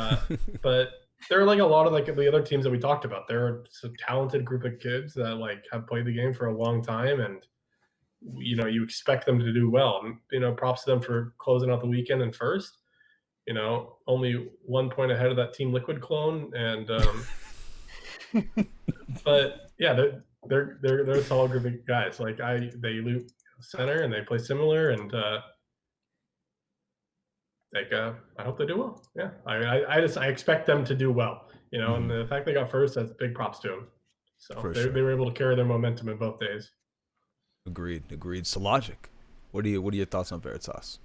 but they're like a lot of like the other teams that we talked about. They're a talented group of kids that like have played the game for a long time, and you expect them to do well. Props to them for closing out the weekend and first. Only 1 point ahead of that Team Liquid clone, and but yeah, they're a solid group of guys. Like they loot center and they play similar, and I hope they do well. Yeah, I expect them to do well. And the fact they got first, that's big props to them. So For they sure. were able to carry their momentum in both days. Agreed. Syllogic, what are your thoughts on Veritas?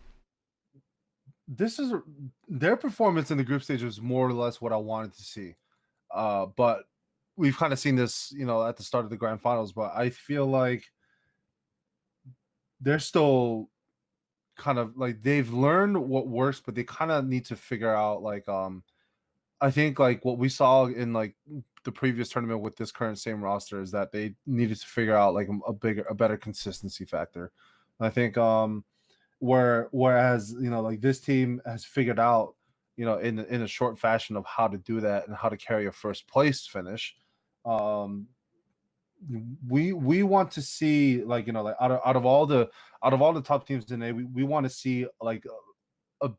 Their performance in the group stage was more or less what I wanted to see. But we've kind of seen this, at the start of the grand finals, but I feel like they're still kind of like they've learned what works, but they kind of need to figure out I think like what we saw in like the previous tournament with this current same roster is that they needed to figure out like a better consistency factor. I think whereas like this team has figured out in a short fashion of how to do that and how to carry a first place finish. We want to see like like out of all the top teams today, we want to see like a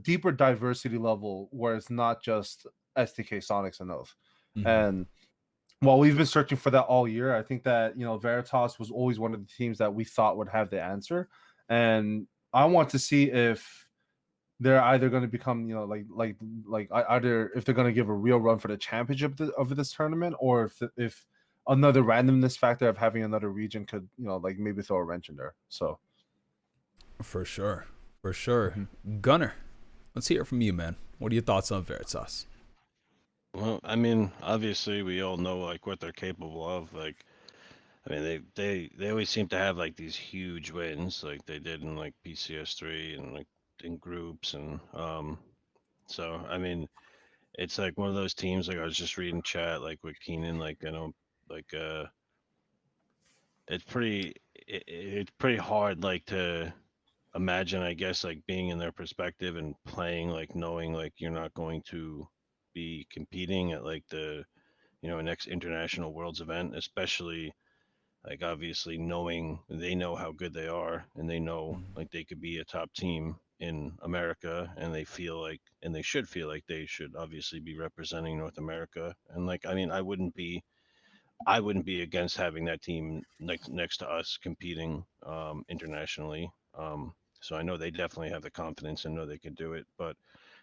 deeper diversity level where it's not just STK, Soniqs, and Oath. Mhm. And while we've been searching for that all year, I think that Veritas was always one of the teams that we thought would have the answer. And I want to see if they're either going to become either if they're going to give a real run for the championship of this tournament, or if another randomness factor of having another region could like maybe throw a wrench in there. So For sure. Gunner, let's hear it from you, man. What are your thoughts on Veritas? Well, I mean, obviously we all know like what they're capable of. Like, I mean, they always seem to have like these huge wins, like they did in like PCS3 and like in groups, and so I mean, it's like one of those teams. Like I was just reading chat, like with Keenan, like like it's pretty hard, like to imagine, I guess, like being in their perspective and playing, like knowing like you're not going to be competing at like the next international worlds event, especially like obviously knowing they know how good they are and they know like they could be a top team in America, and they feel like, and they should feel like they should obviously be representing North America. And like, I mean, I wouldn't be against having that team next to us competing internationally. So I know they definitely have the confidence and know they can do it. But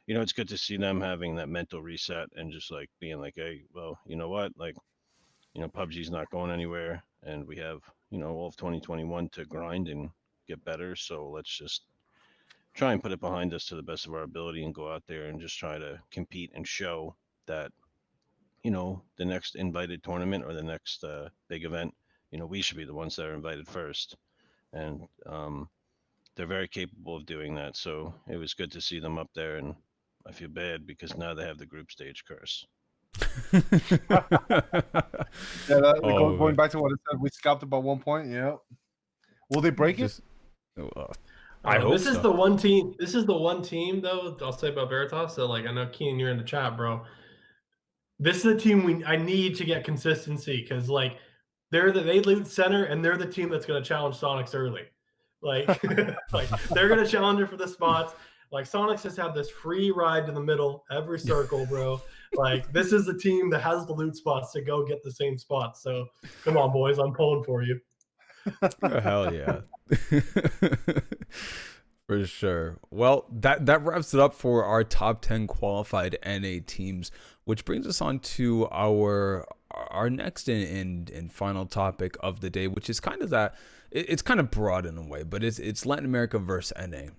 it's good to see them having that mental reset and just like being like, hey, well, you know what, like, PUBG's not going anywhere, and we have all of 2021 to grind and get better. So let's just try and put it behind us to the best of our ability and go out there and just try to compete and show that the next invited tournament or the next big event, we should be the ones that are invited first. And they're very capable of doing that. So it was good to see them up there, and I feel bad because now they have the group stage curse. Going back to what it said, we scalped about 1 point. Yeah, will they break it? I hope this is the one team. This is the one team, though. I'll say about Veritas. So, like, I know Keenan, you're in the chat, bro. This is the team I need to get consistency, because like they lead center and they're the team that's going to challenge Soniqs early. Like, like they're going to challenge her for the spots. Like Soniqs has had this free ride to the middle every circle, bro. Like this is the team that has the loot spots to go get the same spots. So come on, boys, I'm pulling for you. Oh, hell yeah. For sure. Well, that wraps it up for our top 10 qualified NA teams, which brings us on to our next and final topic of the day, which is kind of that. It's kind of broad in a way, but it's Latin America versus NA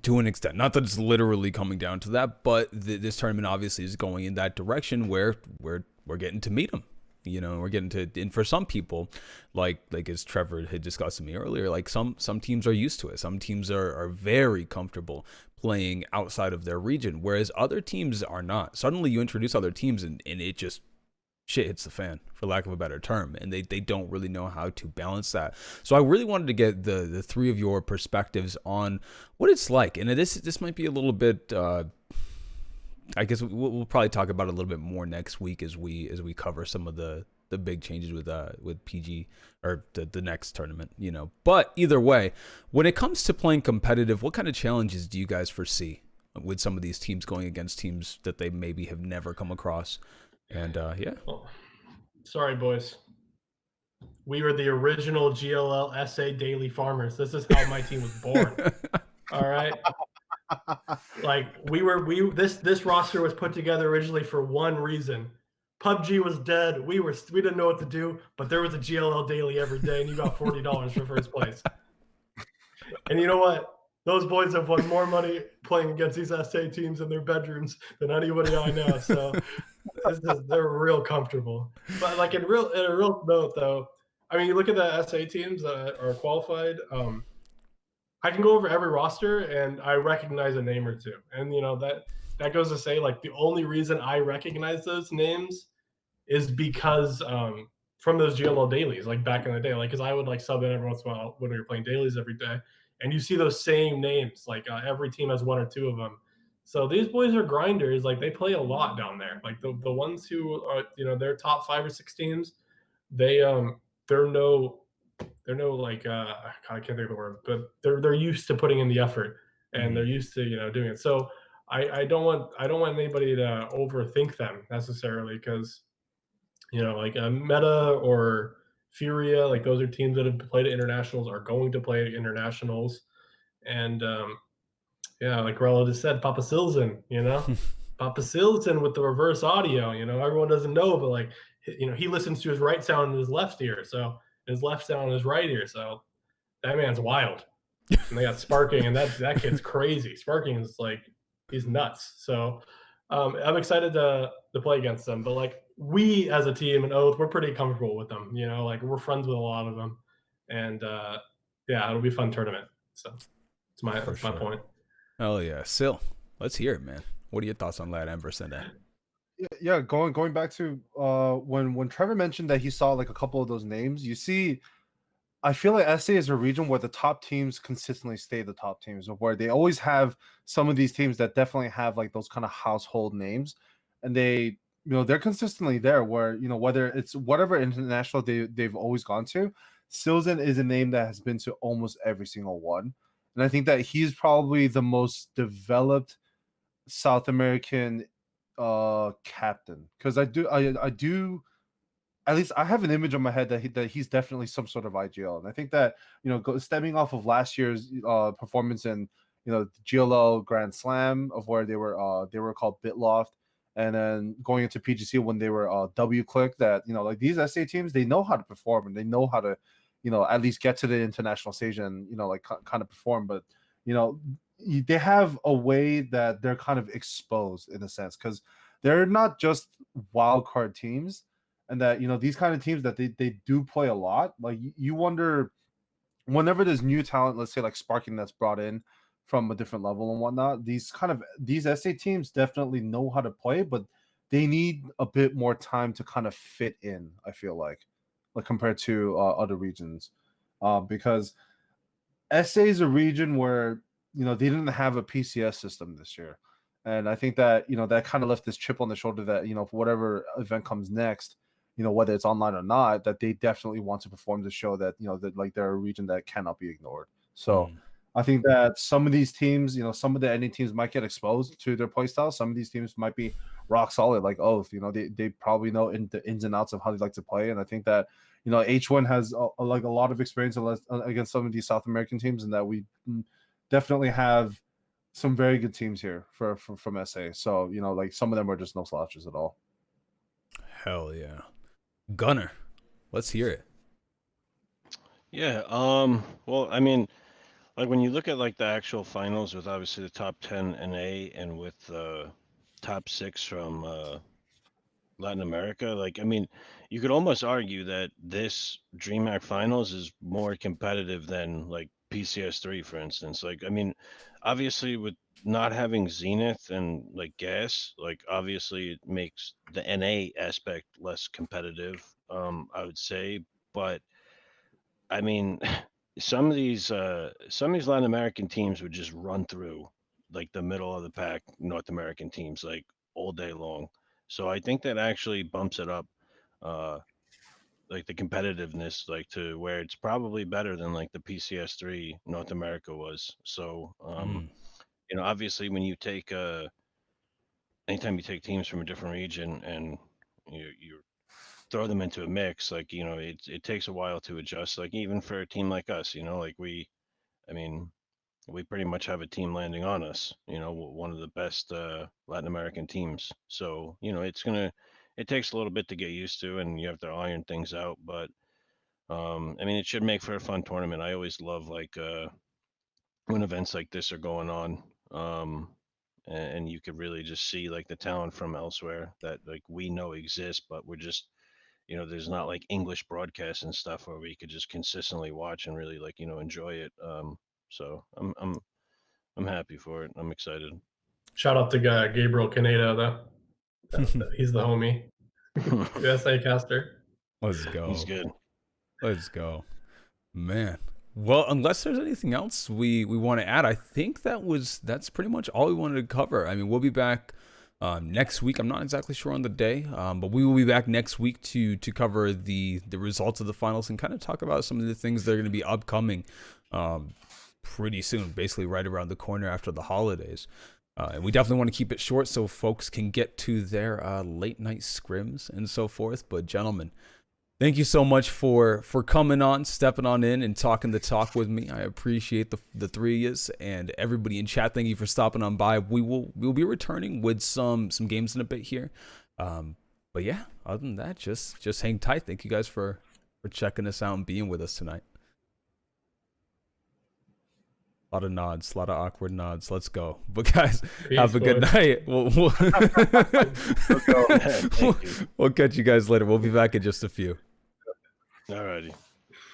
to an extent. Not that it's literally coming down to that, but this tournament obviously is going in that direction where we're getting to meet them. We're getting to, and for some people, like as Trevor had discussed with me earlier, like some teams are used to it. Some teams are very comfortable playing outside of their region, whereas other teams are not. Suddenly you introduce other teams and it just shit hits the fan, for lack of a better term, and they don't really know how to balance that. So I really wanted to get the three of your perspectives on what it's like, and this might be a little bit. I guess we'll probably talk about it a little bit more next week as we cover some of the big changes with PG or the next tournament, But either way, when it comes to playing competitive, what kind of challenges do you guys foresee with some of these teams going against teams that they maybe have never come across? And yeah. Oh, sorry, boys. We were the original GLL SA Daily Farmers. This is how my team was born. All right. Like this roster was put together originally for one reason: PUBG was dead. We didn't know what to do, but there was a GLL daily every day, and you got $40 for first place. And you know what? Those boys have won more money playing against these SA teams in their bedrooms than anybody I know. So they're real comfortable. But like in a real note, though, I mean, you look at the SA teams that are qualified. I can go over every roster and I recognize a name or two. And you know that goes to say, like, the only reason I recognize those names is because from those GLL dailies, like back in the day, like, because I would like sub in every once in a while when we were playing dailies every day, and you see those same names, like every team has one or two of them. So these boys are grinders, like they play a lot down there. Like the ones who are, you know, their top 5 or 6 teams, they they're no like I can't think of the word, but they're used to putting in the effort, and they're used to, you know, doing it. So I don't want anybody to overthink them necessarily, because you know, like Meta or Furia, like those are teams that have played at internationals, are going to play at internationals. And yeah, like Rello just said, Papa Silzen, you know, Papa Silzen with the reverse audio, you know, everyone doesn't know, but like, you know, he listens to his right sound in his left ear, so his left sound in his right ear. So that man's wild. And they got Sparking, and that kid's crazy. Sparking is like, he's nuts. So I'm excited to play against them. But like, we as a team and Oath, we're pretty comfortable with them. You know, like we're friends with a lot of them, and yeah, it'll be a fun tournament. So that's my point. Oh yeah, Syl, let's hear it, man. What are your thoughts on LATAM versus NA? Yeah, going back to when Trevor mentioned that he saw like a couple of those names, you see, I feel like SA is a region where the top teams consistently stay the top teams, or where they always have some of these teams that definitely have like those kind of household names, and they, you know, they're consistently there. Where, you know, whether it's whatever international they've always gone to, Silzen is a name that has been to almost every single one, and I think that he's probably the most developed South American captain, because I do, at least I have an image in my head that he's definitely some sort of IGL, and I think that, you know, stemming off of last year's performance in, you know, the GLL Grand Slam, of where they were called Bitloft, and then going into PGC when they were W Click, that, you know, like these SA teams, they know how to perform, and they know how to, you know, at least get to the international stage and, you know, like kind of perform. But, you know, they have a way that they're kind of exposed in a sense, because they're not just wild card teams, and that, you know, these kind of teams that they do play a lot. Like, you wonder, whenever there's new talent, let's say like Sparking, that's brought in from a different level and whatnot, these SA teams definitely know how to play, but they need a bit more time to kind of fit in, I feel like compared to other regions, because SA is a region where, you know, they didn't have a PCS system this year, and I think that, you know, that kind of left this chip on the shoulder that, you know, for whatever event comes next, you know, whether it's online or not, that they definitely want to perform to show that, you know, that like they're a region that cannot be ignored. So I think that some of these teams, you know, some of the NA teams might get exposed to their playstyle. Some of these teams might be rock solid, like Oath. You know, they probably know the ins and outs of how they like to play. And I think that, you know, H1 has like a lot of experience against some of these South American teams, and that we definitely have some very good teams here from SA. So, you know, like some of them are just no slouches at all. Hell yeah. Gunner, let's hear it. Yeah. Well, I mean, like when you look at like the actual finals with obviously the top 10 NA and with top 6 from Latin America, like, I mean, you could almost argue that this Dreamhack Finals is more competitive than like PCS3, for instance. Like, I mean, obviously with not having Zenith and like Gas, like obviously it makes the NA aspect less competitive, I would say. But I mean, some of these Latin American teams would just run through like the middle of the pack North American teams like all day long. So I think that actually bumps it up, uh, like the competitiveness, like to where it's probably better than like the PCS3 North America was. So, you know, obviously when you take anytime you take teams from a different region and you throw them into a mix, like, you know, it takes a while to adjust. Like even for a team like us, you know, like I mean, we pretty much have a team landing on us, you know, one of the best Latin American teams. So, you know, it takes a little bit to get used to, and you have to iron things out. But I mean, it should make for a fun tournament. I always love like when events like this are going on, and you could really just see like the talent from elsewhere that like we know exists, but we're just there's not like English broadcasts and stuff where we could just consistently watch and really like enjoy it. So I'm happy for it. I'm excited. Shout out to Gabriel Caneda though. He's the homie. USA caster. Let's go. He's good. Let's go, man. Well, unless there's anything else we want to add, I think that's pretty much all we wanted to cover. I mean, we'll be back next week. I'm not exactly sure on the day, but we will be back next week to cover the results of the finals and kind of talk about some of the things that are going to be upcoming pretty soon, basically right around the corner after the holidays. And we definitely want to keep it short so folks can get to their late night scrims and so forth. But gentlemen, thank you so much for coming on, stepping on in, and talking the talk with me. I appreciate the three of you and everybody in chat. Thank you for stopping on by. We'll be returning with some games in a bit here. But yeah, other than that, just hang tight. Thank you guys for checking us out and being with us tonight. A lot of nods, a lot of awkward nods. Let's go. But guys, have a good night. We'll catch you guys later. We'll be back in just a few. Alrighty.